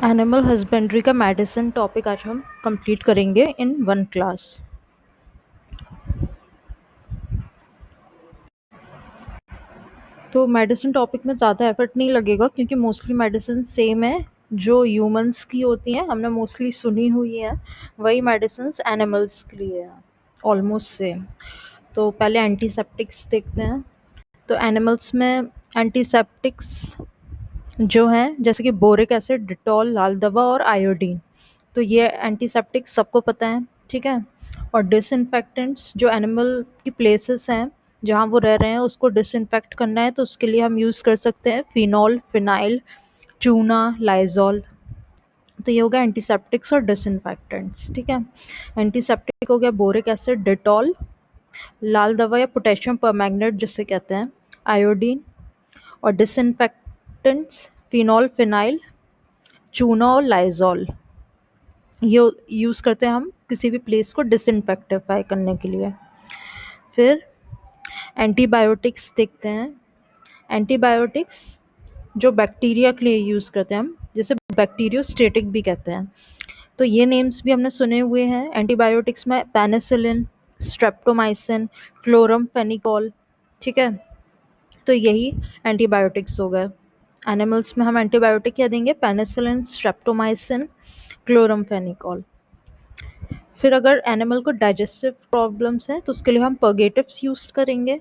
Animal husbandry का medicine topic आज हम कंप्लीट करेंगे इन वन क्लास। तो मेडिसिन टॉपिक में ज़्यादा एफर्ट नहीं लगेगा क्योंकि मोस्टली मेडिसिन सेम है जो ह्यूमंस की होती हैं, हमने मोस्टली सुनी हुई है, वही मेडिसिन एनिमल्स के लिए है, ऑलमोस्ट सेम। तो पहले एंटीसेप्टिक्स देखते हैं। तो एनिमल्स में एंटीसेप्टिक्स जो हैं जैसे कि बोरिक एसिड, डिटॉल, लाल दवा और आयोडीन, तो ये एंटीसेप्टिक सबको पता है, ठीक है। और डिसइंफेक्टेंट्स जो एनिमल की प्लेसेस हैं जहाँ वो रह रहे हैं उसको डिसइंफेक्ट करना है तो उसके लिए हम यूज़ कर सकते हैं फिनॉल, फिनाइल, चूना, लाइजॉल। तो ये हो गया एंटीसेप्टिक्स और डिसइंफेक्टेंट्स, ठीक है। एंटीसेप्टिक हो गया बोरिक एसिड, डिटॉल, लाल दवा या पोटेशियम परमैंगनेट जिसे कहते हैं, आयोडीन। और डिसइंफेक्टेंट्स फिनॉल, फिनाइल, चूना और लाइजॉल। ये यूज़ करते हैं हम किसी भी प्लेस को डिसइंफेक्टिफाई करने के लिए। फिर एंटीबायोटिक्स देखते हैं। एंटीबायोटिक्स जो बैक्टीरिया के लिए यूज़ करते हैं हम, जिसे बैक्टीरियोस्टेटिक भी कहते हैं। तो ये नेम्स भी हमने सुने हुए हैं एंटीबायोटिक्स में, पेनिसिलिन, स्ट्रेप्टोमाइसिन, क्लोरमफेनिकोल, ठीक है। तो यही एंटीबायोटिक्स हो गए। एनिमल्स में हम एंटीबायोटिक क्या देंगे, पेनिसिलिन, स्ट्रेप्टोमाइसिन, क्लोरमफेनिकोल। फिर अगर एनिमल को डाइजेस्टिव प्रॉब्लम्स हैं तो उसके लिए हम पर्गेटिव्स यूज़ करेंगे।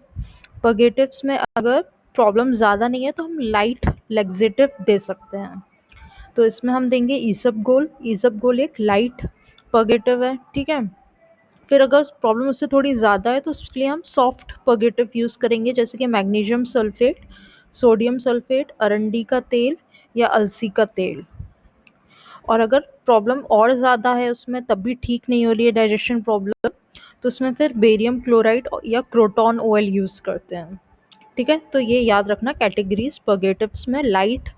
पर्गेटिव्स में अगर प्रॉब्लम ज़्यादा नहीं है तो हम लाइट लेक्सेटिव दे सकते हैं। तो इसमें हम देंगे ईसबगोल। ईसबगोल एक लाइट पर्गेटिव है, ठीक है। फिर अगर प्रॉब्लम उससे थोड़ी ज़्यादा है तो उसके लिए हम सॉफ्ट पर्गेटिव यूज़ करेंगे, जैसे कि मैग्नीशियम सल्फेट, सोडियम सल्फेट, अरंडी का तेल या अलसी का तेल। और अगर प्रॉब्लम और ज़्यादा है उसमें तब भी ठीक नहीं हो रही है डाइजेशन प्रॉब्लम, तो उसमें फिर बेरियम क्लोराइड या क्रोटॉन ऑयल यूज़ करते हैं, ठीक है। तो ये याद रखना कैटेगरीज पर्गेटिव्स में, लाइट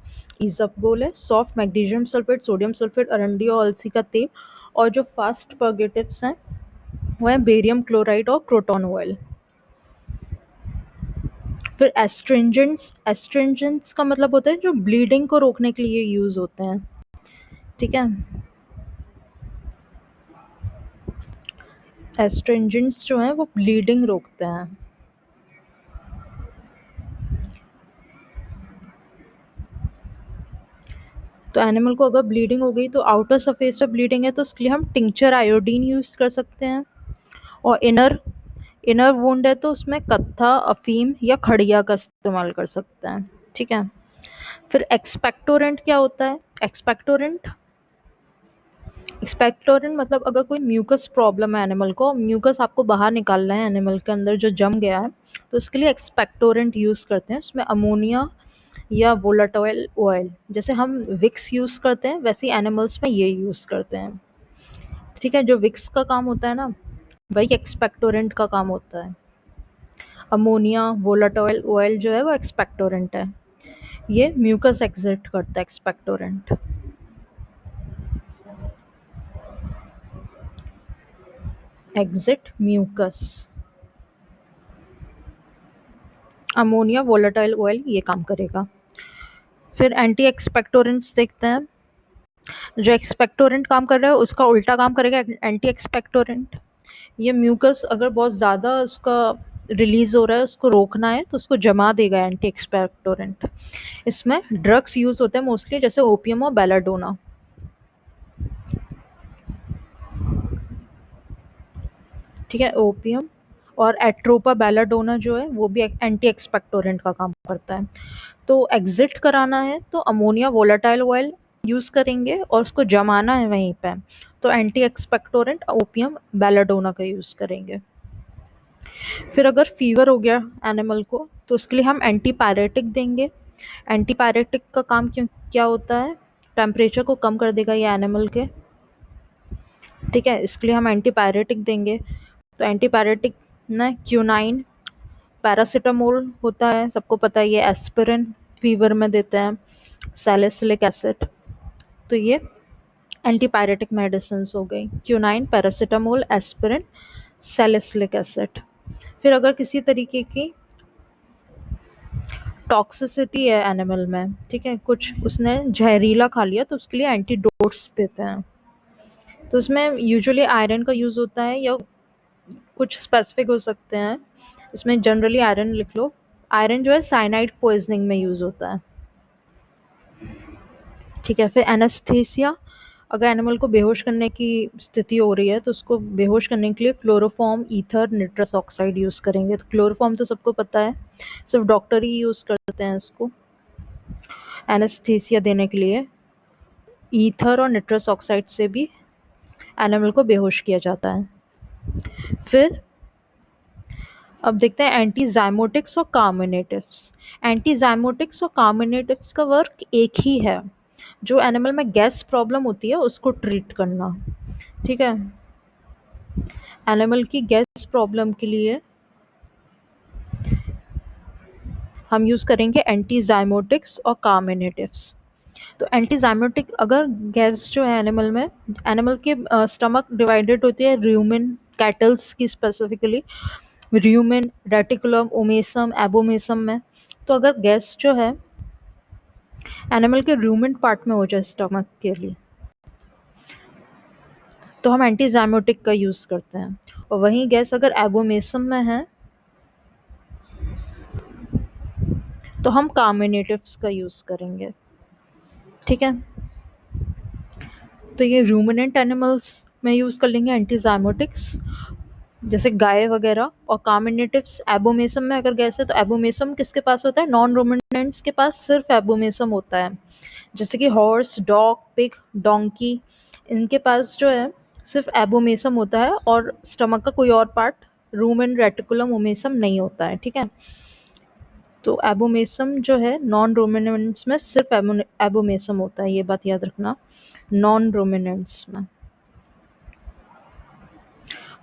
ईसबगोल है, soft magnesium sulphate, sodium sulphate, अरंडी और अलसी का तेल। और जो फास्ट पर्गेटिव्स हैं वो है बेरियम क्लोराइड और क्रोटॉन ऑयल। फिर एस्ट्रिंजेंट्स। एस्ट्रिंजेंट्स का मतलब होता है जो ब्लीडिंग को रोकने के लिए यूज़ होते हैं, ठीक है। एस्ट्रिंजेंट्स जो हैं वो ब्लीडिंग रोकते हैं। तो एनिमल को अगर ब्लीडिंग हो गई तो आउटर सरफेस पे ब्लीडिंग है तो उसके लिए हम टिंचर आयोडीन यूज़ कर सकते हैं। और इनर इनर वुंड है तो उसमें कत्था, अफीम या खड़िया का इस्तेमाल कर सकते हैं, ठीक है। फिर एक्सपेक्टोरेंट क्या होता है। एक्सपेक्टोरेंट एक्सपेक्टोरेंट मतलब अगर कोई म्यूकस प्रॉब्लम है एनिमल को, म्यूकस आपको बाहर निकालना है एनिमल के अंदर जो जम गया है, तो उसके लिए एक्सपेक्टोरेंट यूज़ करते हैं। उसमें अमोनिया या वोलाटाइल ऑयल, जैसे हम विक्स यूज़ करते हैं वैसे ही एनिमल्स में ये यूज़ करते हैं, ठीक है। जो विक्स का काम होता है ना, वही एक्सपेक्टोरेंट का काम होता है। अमोनिया वोलाटाइल ऑयल जो है वो एक्सपेक्टोरेंट है, ये म्यूकस एग्जिट करता है expectorant. Exit mucus, ammonia volatile oil ये काम करेगा। फिर एंटी एक्सपेक्टोरेंट्स देखते हैं। जो एक्सपेक्टोरेंट काम कर रहा है उसका उल्टा काम करेगा एंटी एक्सपेक्टोरेंट। ये म्यूकस अगर बहुत ज़्यादा उसका रिलीज़ हो रहा है, उसको रोकना है तो उसको जमा देगा एंटी एक्सपेक्टोरेंट। इसमें ड्रग्स यूज़ होते हैं मोस्टली, जैसे ओपियम और बेलाडोना, ठीक है। ओपियम और एट्रोपा बेलाडोना जो है वो भी एंटी एक्सपेक्टोरेंट का काम करता है। तो एग्जिट कराना है तो अमोनिया वोलाटाइल ऑयल यूज़ करेंगे और उसको जमाना है वहीं पे, तो एंटी एक्सपेक्टोरेंट ओपियम बेलाडोना का यूज़ करेंगे। फिर अगर फीवर हो गया एनिमल को तो उसके लिए हम एंटीपायरेटिक देंगे। एंटीपायरेटिक का काम क्यों क्या होता है, टेम्परेचर को कम कर देगा ये एनिमल के, ठीक है। इसके लिए हम एंटीपायरेटिक देंगे। तो एंटीपायरेटिक में क्यूनाइन, पैरासीटामोल होता है, सबको पता है, ये एस्पिरिन फीवर में देते हैं, सैलिसिलिक एसिड। तो ये एंटीपायरेटिक मेडिसिन हो गई, क्यूनाइन, पैरासीटामोल, एस्पिरिन, सैलिसिलिक एसिड। फिर अगर किसी तरीके की टॉक्सिसिटी है एनिमल में, ठीक है, कुछ उसने जहरीला खा लिया तो उसके लिए एंटीडोट्स देते हैं। तो उसमें यूजुअली आयरन का यूज़ होता है या कुछ स्पेसिफिक हो सकते हैं। इसमें जनरली आयरन लिख लो। आयरन जो है साइनाइड पॉइजनिंग में यूज़ होता है। ठीक है, फिर एनेस्थीसिया। अगर एनिमल को बेहोश करने की स्थिति हो रही है तो उसको बेहोश करने के लिए क्लोरोफॉर्म, ईथर, निट्रस ऑक्साइड यूज़ करेंगे। तो क्लोरोफॉर्म तो सबको पता है, सिर्फ डॉक्टर ही यूज़ करते हैं इसको एनेस्थीसिया देने के लिए। ईथर और निट्रस ऑक्साइड से भी एनिमल को बेहोश किया जाता है। फिर अब देखते हैं एंटीजाइमोटिक्स और कार्मिनेटिव्स। एंटीजाइमोटिक्स और कार्मिनेटिव्स का वर्क एक ही है, जो एनिमल में गैस प्रॉब्लम होती है उसको ट्रीट करना। ठीक है, एनिमल की गैस प्रॉब्लम के लिए हम यूज़ करेंगे एंटीजाइमोटिक्स और कार्मिनेटिव्स। तो एंटीजाइमोटिक, अगर गैस जो है एनिमल में, एनिमल के स्टमक डिवाइडेड होती है रूमेन, कैटल्स की specifically rumen, reticulum, omasum, abomasum में। तो अगर गैस जो है एनिमल के र्यूमेन पार्ट में हो जाए स्टमक के लिए, तो हम एंटीजाइमोटिक का यूज़ करते हैं। और वहीं गैस अगर एबोमेसम में है तो हम कार्मिनेटिव्स का यूज़ करेंगे। ठीक है, तो ये रूमिनेंट एनिमल्स में यूज़ कर लेंगे एंटीजाइमोटिक्स, जैसे गाय वगैरह। और कार्मिनेटिव्स एबोमेसम में अगर गैस है तो एबोमेसम किसके पास होता है? नॉन रूमिनेंट्स के पास सिर्फ एबोमेसम होता है, जैसे कि हॉर्स, डॉग, पिग, डोंकी, इनके पास जो है सिर्फ एबोमेसम होता है और स्टमक का कोई और पार्ट, रूमेन, रेटिकुलम, ओमेसम नहीं होता है। ठीक है, तो एबोमेसम जो है नॉन रूमिनेंट्स में सिर्फ एबोमेसम होता है, ये बात याद रखना, नॉन रूमिनेंट्स में।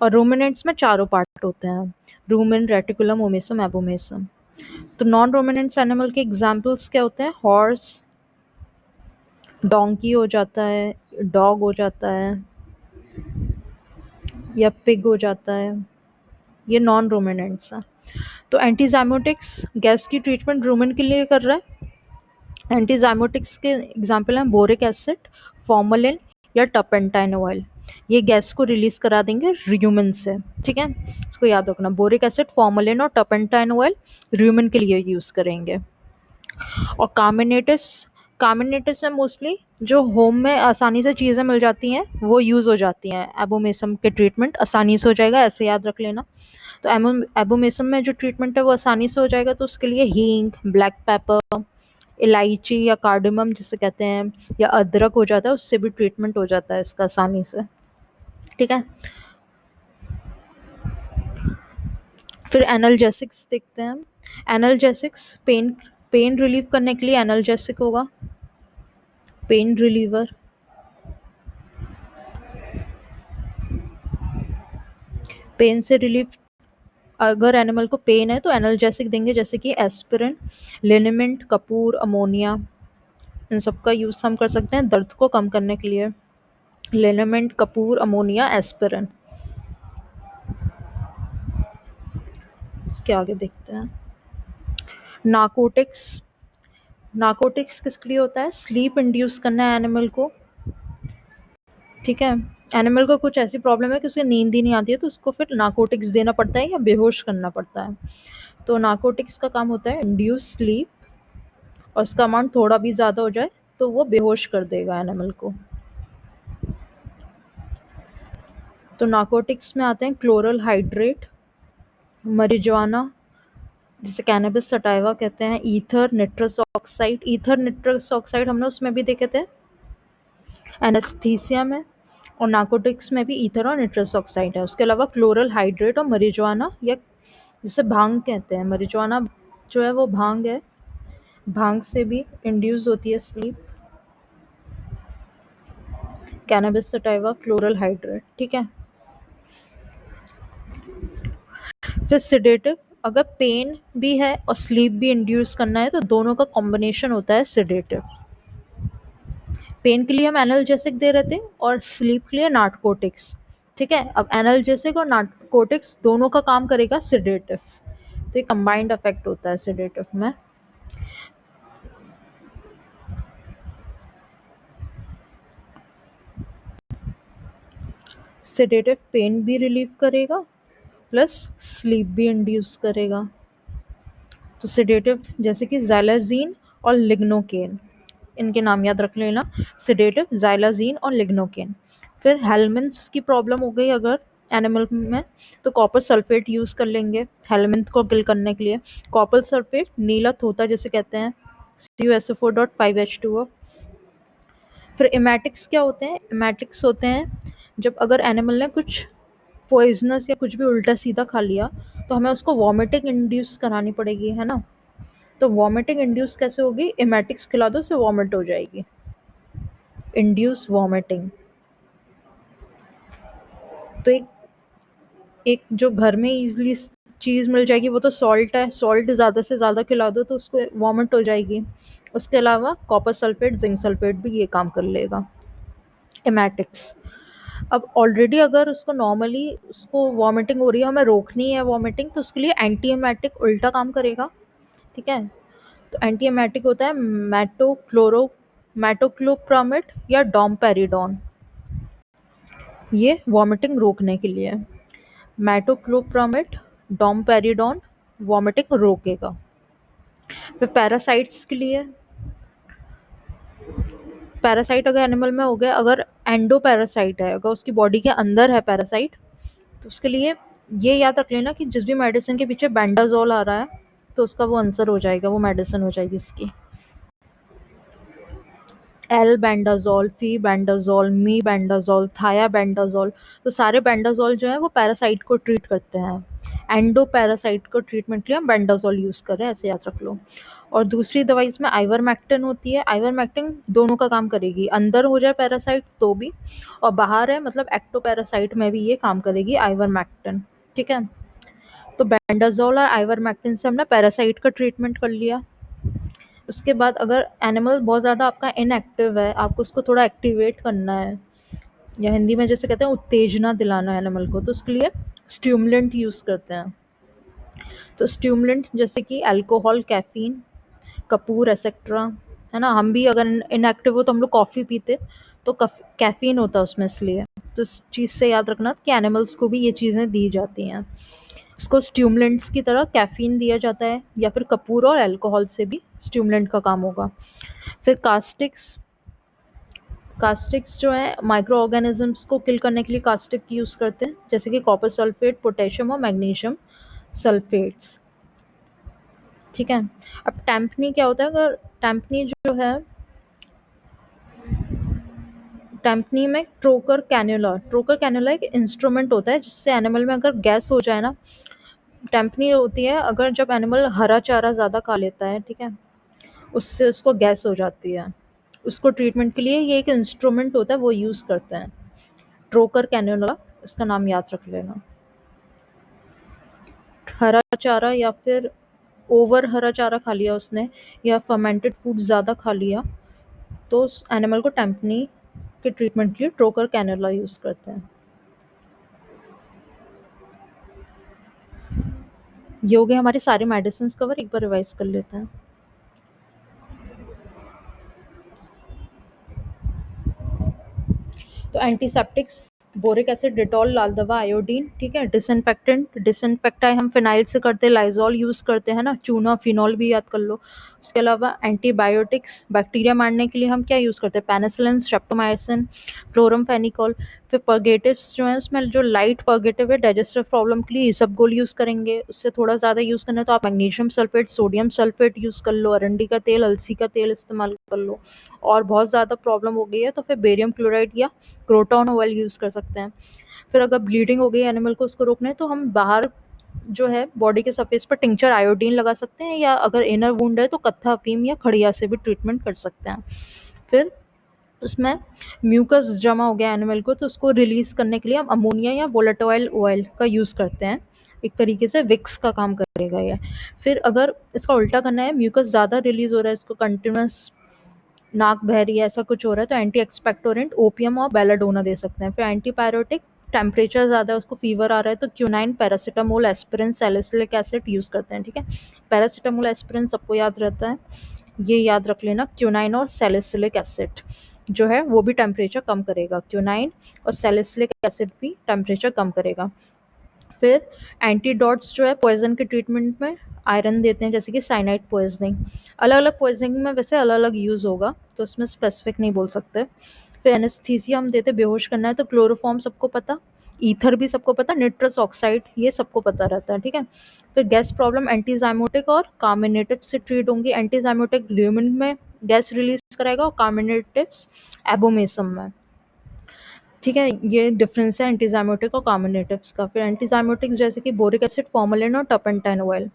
और रूमिनेंट्स में चारों पार्ट होते हैं, रूमेन, रेटिकुलम, ओमेसम, एबोमेसम। तो नॉन रूमिनेंट्स एनिमल के एग्जांपल्स क्या होते हैं? हॉर्स, डोंकी हो जाता है, डॉग हो जाता है, या पिग हो जाता है, ये नॉन रूमिनेंट्स हैं। तो एंटीजाइमोटिक्स गैस की ट्रीटमेंट रूमेन के लिए कर रहा है। एंटीजाइमोटिक्स के एग्जाम्पल हैं बोरिक एसिड, फॉर्मलिन या टर्पेंटाइन ऑयल। ये गैस को रिलीज करा देंगे र्यूमेन से। ठीक है, इसको याद रखना, बोरिक एसिड, फॉर्मलिन और टर्पेंटाइन ऑयल र्यूमेन के लिए यूज़ करेंगे। और कार्मिनेटिव्स, कार्मिनेटिव्स में मोस्टली जो होम में आसानी से चीज़ें मिल जाती हैं वो यूज़ हो जाती हैं। एबोमेसम के ट्रीटमेंट आसानी से हो जाएगा, ऐसे याद रख लेना। तो एबोमेसम में जो ट्रीटमेंट है वो आसानी से हो जाएगा, तो उसके लिए हींग, ब्लैक पेपर, इलायची या कार्डेमम जिसे कहते हैं, या अदरक हो जाता है, उससे भी ट्रीटमेंट हो जाता है इसका आसानी से। ठीक है, फिर एनाल्जेसिक्स देखते हैं हम। एनाल्जेसिक्स पेन, पेन रिलीव करने के लिए एनाल्जेसिक होगा, पेन रिलीवर। पेन से रिलीफ, अगर एनिमल को पेन है तो एनाल्जेसिक देंगे, जैसे कि एस्पिरिन, लिनेमेंट, कपूर, अमोनिया, इन सब का यूज़ हम कर सकते हैं दर्द को कम करने के लिए। लिनेमेंट, कपूर, अमोनिया, एस्पिरिन। इसके आगे देखते हैं नार्कोटिक्स। नार्कोटिक्स किसके लिए होता है? स्लीप इंड्यूस करना है एनिमल को। ठीक है, एनिमल को कुछ ऐसी प्रॉब्लम है कि उसे नींद ही नहीं आती है, तो उसको फिर नार्कोटिक्स देना पड़ता है या बेहोश करना पड़ता है। तो नार्कोटिक्स का काम होता है इंड्यूस स्लीप, और उसका अमाउंट थोड़ा भी ज़्यादा हो जाए तो वो बेहोश कर देगा एनिमल को। तो नार्कोटिक्स में आते हैं क्लोरल हाइड्रेट, मरिजुआना जिसे कैनबिस सटाइवा कहते हैं, ईथर, निट्रस ऑक्साइड। ईथर, निट्रस ऑक्साइड हमने उसमें भी देखे थे एनेस्थीसिया में, और नार्कोटिक्स में भी ईथर और निट्रस ऑक्साइड है। उसके अलावा क्लोरल हाइड्रेट और मरिजुआना, या जिसे भांग कहते हैं, मरिजुआना जो है वो भांग है, भांग से भी इंड्यूस होती है sleep. Cannabis sativa, chloral hydrate. ठीक है, फिर सिडेटिव, अगर पेन भी है और स्लीप भी इंड्यूस करना है तो दोनों का कॉम्बिनेशन होता है सिडेटिव। पेन के लिए हम एनाल्जेसिक दे रहे थे और स्लीप के लिए नार्कोटिक्स। ठीक है, अब एनाल्जेसिक और नार्कोटिक्स दोनों का काम करेगा सिडेटिव, तो ये कंबाइंड इफेक्ट होता है सिडेटिव में। सेडेटिव पेन भी रिलीव करेगा प्लस स्लीप भी इंड्यूस करेगा। तो सेडेटिव जैसे कि ज़ैलाज़ीन और लिग्नोकेन, इनके नाम याद रख लेना, सेडेटिव, ज़ैलाज़ीन और लिग्नोकेन। फिर हेलमिन्थ्स की प्रॉब्लम हो गई अगर एनिमल में, तो कॉपर सल्फेट यूज़ कर लेंगे हेलमिन्थ को किल करने के लिए। कॉपर सल्फेट नीला तोता जिसे कहते हैं, CuSO4.5H2O। फिर इमेटिक्स क्या होते हैं? इमेटिक्स होते हैं जब अगर एनिमल ने कुछ पॉइजनस या कुछ भी उल्टा सीधा खा लिया तो हमें उसको वॉमिटिंग इंड्यूस करानी पड़ेगी, है ना। तो वॉमिटिंग इंड्यूस कैसे होगी? इमेटिक्स खिला दो, उससे वॉमिट हो जाएगी, इंड्यूस वॉमिटिंग। तो एक एक जो घर में इजीली चीज़ मिल जाएगी वो तो सॉल्ट है, सॉल्ट ज़्यादा से ज़्यादा खिला दो तो उसको वॉमिट हो जाएगी। उसके अलावा कॉपर सल्फेट, जिंक सल्फेट भी ये काम कर लेगा, इमेटिक्स। अब ऑलरेडी अगर उसको नॉर्मली उसको वॉमिटिंग हो रही है, हमें रोकनी है वॉमिटिंग, तो उसके लिए एंटी एमेटिक उल्टा काम करेगा, ठीक है। तो एंटी एमेटिक होता है मैटोक्लोप्रामिड या डोमपेरिडोन, ये वॉमिटिंग रोकने के लिए। मैटोक्लोप्रामिड, डोमपेरिडोन वॉमिटिंग रोकेगा। फिर पैरासाइट्स के लिए, पैरासाइट अगर एनिमल में हो गया, अगर एंडो पैरासाइट है, अगर उसकी बॉडी के अंदर है पैरासाइट, तो उसके लिए ये याद रख लेना कि जिस भी मेडिसिन के पीछे बेंडाजोल आ रहा है तो उसका वो आंसर हो जाएगा, वो मेडिसिन हो जाएगी इसकी। एल्बेंडाजोल, फीबेंडाजोल, मीबेंडाजोल, थायाबेंडाजोल। तो सारे बेंडाजोल जो है वो पैरासाइट को ट्रीट करते हैं। एंडो पैरासाइट को ट्रीटमेंट के लिए हम बेंडाजोल यूज़ कर रहे हैं, ऐसे याद रख लो। और दूसरी दवाई इसमें आइवरमेक्टिन होती है। आइवरमेक्टिन दोनों का काम करेगी, अंदर हो जाए पैरासाइट तो भी, और बाहर है मतलब एक्टोपैरासाइट में भी ये काम करेगी आइवरमेक्टिन, ठीक है। तो बेंडाजोल और आइवरमेक्टिन से हमने पैरासाइट का ट्रीटमेंट कर लिया। उसके बाद अगर एनिमल बहुत ज़्यादा आपका इनएक्टिव है, आपको उसको थोड़ा एक्टिवेट करना है, या हिंदी में जैसे कहते हैं उत्तेजना दिलाना है एनिमल को, तो उसके लिए स्टिमुलेंट यूज़ करते हैं। तो स्टिमुलेंट जैसे कि अल्कोहल, कैफीन, कपूर एक्सेट्रा, है ना। हम भी अगर इनएक्टिव हो तो हम लोग कॉफ़ी पीते, तो कैफीन होता है उसमें, इसलिए तो इस चीज़ से याद रखना कि एनिमल्स को भी ये चीज़ें दी जाती हैं। उसको स्टिमुलेंट्स की तरह कैफीन दिया जाता है, या फिर कपूर और अल्कोहल से भी स्टिमुलेंट का काम होगा। फिर कास्टिक्स, कास्टिक्स जो है माइक्रो ऑर्गेनिजम्स को किल करने के लिए कास्टिक यूज़ करते हैं, जैसे कि कॉपर सल्फेट, पोटेशियम और मैग्नीशियम सल्फेट्स, ठीक है। अब टैम्पनी क्या होता है? अगर टैम्पनी जो है, टैम्पनी में ट्रोकर कैन्युला एक इंस्ट्रूमेंट होता है जिससे एनिमल में अगर गैस हो जाए ना, टैम्पनी होती है अगर जब एनिमल हरा चारा ज़्यादा खा लेता है, ठीक है, उससे उसको गैस हो जाती है। उसको ट्रीटमेंट के लिए ये एक इंस्ट्रूमेंट होता है, वो यूज़ करते हैं, ट्रोकर कैन्युला, इसका नाम याद रख लेना। हरा चारा या फिर ओवर हरा चारा खा लिया उसने, या फर्मेंटेड फूड ज़्यादा खा लिया, तो उस एनिमल को टैम्पनी के ट्रीटमेंट के लिए ट्रोकर कैन्युला यूज़ करते हैं। ये हो गए हमारे सारे मेडिसिन कवर, एक बार रिवाइज कर लेते हैं। तो एंटीसेप्टिक्स, बोरिक एसिड, डिटॉल, लाल दवा, आयोडीन, ठीक है। डिसइंफेक्टाई हम फिनाइल से करते हैं, लाइजॉल यूज़ करते हैं ना, चूना, फिनॉल भी याद कर लो। उसके अलावा एंटीबायोटिक्स, बैक्टीरिया मारने के लिए हम क्या यूज़ करते हैं? Penicillin, streptomycin, chloramphenicol. फिर पर्गेटिव्स जो है उसमें जो लाइट पर्गेटिव है डाइजेस्टिव प्रॉब्लम के लिए इसबगोल यूज़ करेंगे। उससे थोड़ा ज़्यादा यूज़ करना है तो आप magnesium sulphate, sodium sulphate use कर लो, अरंडी का तेल, अलसी का तेल इस्तेमाल कर लो। और बहुत ज़्यादा प्रॉब्लम हो गई है तो फिर बेरियम क्लोराइड या क्रोटॉन ऑयल यूज़ कर सकते हैं। फिर अगर ब्लीडिंग हो गई एनिमल को, उसको रोकना है, तो हम बाहर जो है बॉडी के सरफेस पर टिंचर आयोडीन लगा सकते हैं, या अगर इनर वुंड है तो कत्था अफीम या खड़िया से भी ट्रीटमेंट कर सकते हैं। फिर उसमें म्यूकस जमा हो गया एनिमल को, तो उसको रिलीज़ करने के लिए हम अमोनिया या वोलेटाइल ऑयल का यूज़ करते हैं, एक तरीके से विक्स का काम करेगा ये। फिर अगर इसका उल्टा करना है, म्यूकस ज़्यादा रिलीज़ हो रहा है, इसको कंटिन्यूस नाक बह रही है, ऐसा कुछ हो रहा है, तो एंटी एक्सपेक्टोरेंट ओपियम और बेलाडोना दे सकते हैं। फिर एंटीपायरेटिक, टेम्परेचर ज़्यादा है, उसको फीवर आ रहा है, तो quinine, paracetamol, aspirin, salicylic acid use करते हैं, ठीक है। पैरासीटामोल, एस्पिरिन सबको याद रहता है, ये याद रख लेना, क्यूनाइन और सैलिसिलिक एसिड, जो है वो भी टेम्परेचर कम करेगा, क्यूनाइन और सैलिसिलिक एसिड भी टेम्परेचर कम करेगा। फिर एंटीडोट्स जो है पॉइजन के ट्रीटमेंट में आयरन देते हैं, जैसे कि साइनाइड पॉइजनिंग। अलग अलग पॉइजनिंग में वैसे अलग अलग यूज़ होगा, तो उसमें स्पेसिफिक नहीं बोल सकते। फिर एनेस्थीसिया हम देते, बेहोश करना है तो क्लोरोफॉर्म सबको पता, ईथर भी सबको पता, निट्रस ऑक्साइड ये सबको पता रहता है, ठीक है। फिर गैस प्रॉब्लम एंटीजाइमोटिक और कार्मिनेटिव से ट्रीट होंगी। एंटीजाइमोटिक ल्यूमिन में गैस रिलीज कराएगा और कार्मिनेटिव्स एबोमेसम में, ठीक है। ये डिफरेंस है एंटीजाइमोटिक और कार्मिनेटिव्स का। फिर एंटीजाइमोटिक्स जैसे कि बोरिक एसिड, फॉर्मलिन और टर्पेंटाइन ऑयल,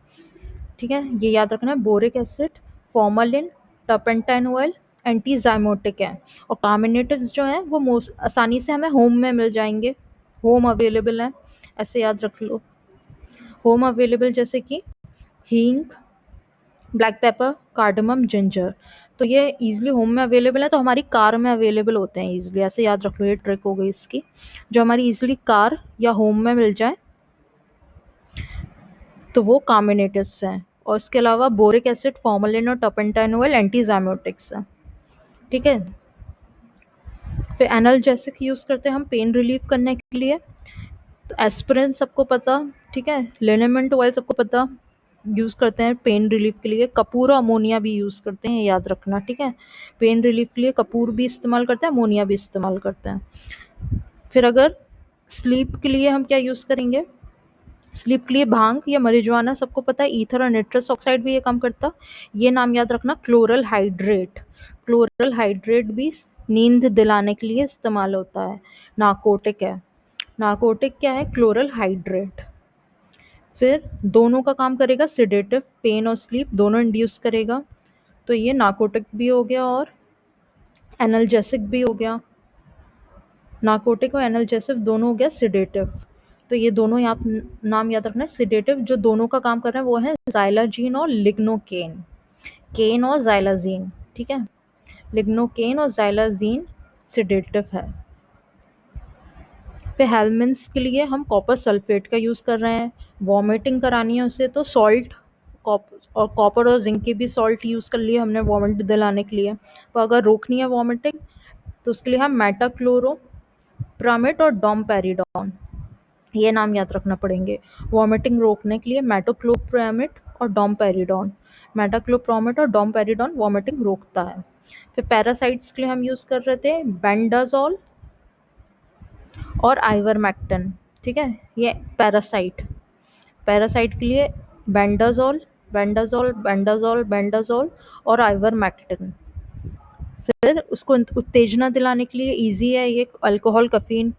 ठीक है, ये याद रखना है। Boric acid, formalin, turpentine oil antizymotic है। और कार्मिनेटिव्स जो हैं वो मोस्ट आसानी से हमें होम में मिल जाएंगे, होम अवेलेबल हैं, ऐसे याद रख लो। होम अवेलेबल जैसे कि हींग, ब्लैक पेपर, कार्डमम, जिंजर, तो ये ईजिली होम में अवेलेबल है, तो हमारी कार में अवेलेबल होते हैं ईजिली, ऐसे याद रख लो, ये ट्रिक हो गई इसकी। जो हमारी ईजिली कार या होम में मिल जाए तो वो कार्मिनेटिव्स हैं। और इसके अलावा बोरिक एसिड, फॉर्मलिन और टर्पेंटाइन ऑयल एंटीजाइमोटिक्स हैं, ठीक है। फिर एनाल्जेसिक यूज़ करते हैं हम पेन रिलीफ करने के लिए, तो एस्पिरिन सबको पता, ठीक है। लिनेमेंट ऑयल सबको पता, यूज़ करते हैं पेन रिलीफ के लिए। कपूर और अमोनिया भी यूज़ करते हैं, याद रखना, ठीक है। पेन रिलीफ के लिए कपूर भी इस्तेमाल करते हैं, अमोनिया भी इस्तेमाल करते हैं। फिर अगर स्लीप के लिए हम क्या यूज़ करेंगे, स्लीप के लिए भांग या marijuana सबको पता है, ईथर और निट्रस ऑक्साइड भी ये काम करता। ये नाम याद रखना, क्लोरल हाइड्रेट। क्लोरल हाइड्रेट भी नींद दिलाने के लिए इस्तेमाल होता है, नार्कोटिक है। नार्कोटिक क्या है, क्लोरल हाइड्रेट। फिर दोनों का काम करेगा, सिडेटिव, पेन और स्लीप दोनों इंड्यूस करेगा, तो ये नार्कोटिक भी हो गया और एनाल्जेसिक भी हो गया। नार्कोटिक और एनाल्जेसिक दोनों हो गया सिडेटिव, तो ये दोनों यहाँ नाम याद रखना है। सिडेटिव जो दोनों का काम कर रहा है वो है जाइलाजीन और लिग्नोकेन, केन और जाइलाजीन, ठीक है। लिग्नोकेन और जाइलाजीन सिडेटिव है। फिर हेलमिन्स के लिए हम कॉपर सल्फेट का यूज़ कर रहे हैं। वॉमिटिंग करानी है उसे तो सॉल्ट, कॉपर और जिंक की भी सॉल्ट यूज़ कर लिए हमने वॉमिट दिलाने के लिए। तो अगर रोकनी है वॉमिटिंग तो उसके लिए हम मेटाक्लोरोप्रामेट और डोमपेरिडोन, ये नाम याद रखना पड़ेंगे। वॉमिटिंग रोकने के लिए मेटोक्लोप्रामेट और डोमपेरिडोन, मेटाक्लोप्रामेट और डोमपेरिडोन वॉमिटिंग रोकता है। फिर पैरासाइट्स के लिए हम यूज़ कर रहे थे बेंडाजोल और आइवरमेक्टिन, ठीक है। ये पैरासाइट, पैरासाइट के लिए बेंडाजोल, बेंडाजोल, बेंडाजोल, बेंडाजोल और आइवरमेक्टिन। फिर उसको उत्तेजना दिलाने के लिए इजी है ये, अल्कोहल, कैफीन,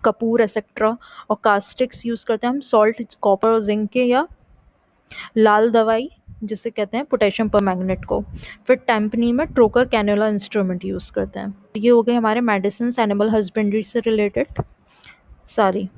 कपूर एक्सेट्रा। और कास्टिक्स यूज़ करते हैं हम, सॉल्ट, कॉपर और जिंक के, या लाल दवाई जिसे कहते हैं पोटेशियम परमैंगनेट को। फिर टेम्पनी में ट्रोकर कैनुला इंस्ट्रूमेंट यूज़ करते हैं। ये हो गए हमारे मेडिसिन एनिमल हस्बेंड्री से रिलेटेड सारी।